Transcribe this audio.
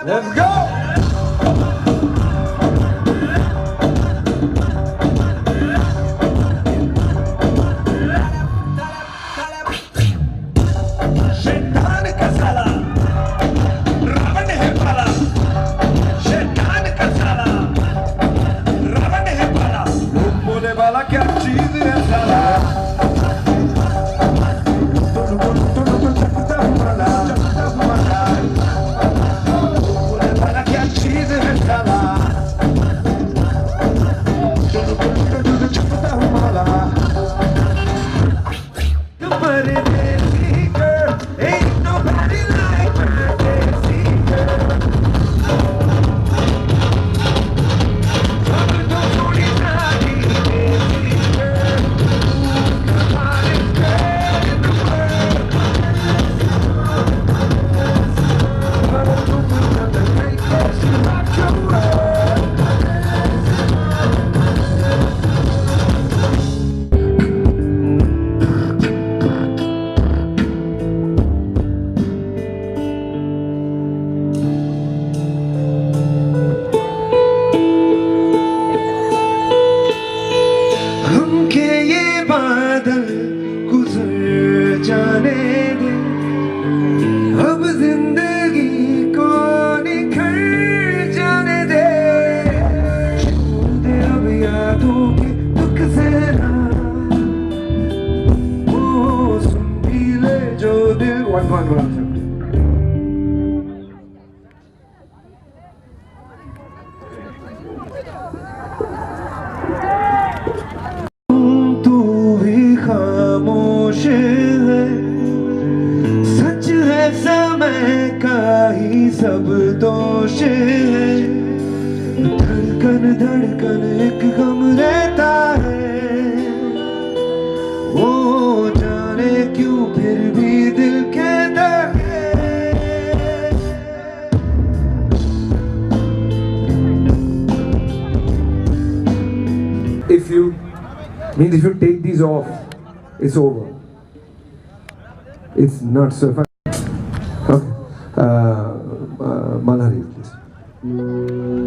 Let's go! शैतान का साला रावण है पाला शैतान का साला रावण है पाला बोले वाला क्या चीज है साला बोले वाला क्या चीज है साला बादल गुजर जाने दे अब जिंदगी को निखर जाने दे छोड़ दे अब यादों के दुख से ना वो सुन भी ले जो दिल वन खामोश है सच है समय का ही सब दोष है धड़कन धड़कन एक गम रहता है वो जाने क्यों फिर भी दिल कहता है if you take these off, it's over. It's not so fun. Okay. Malhari, please.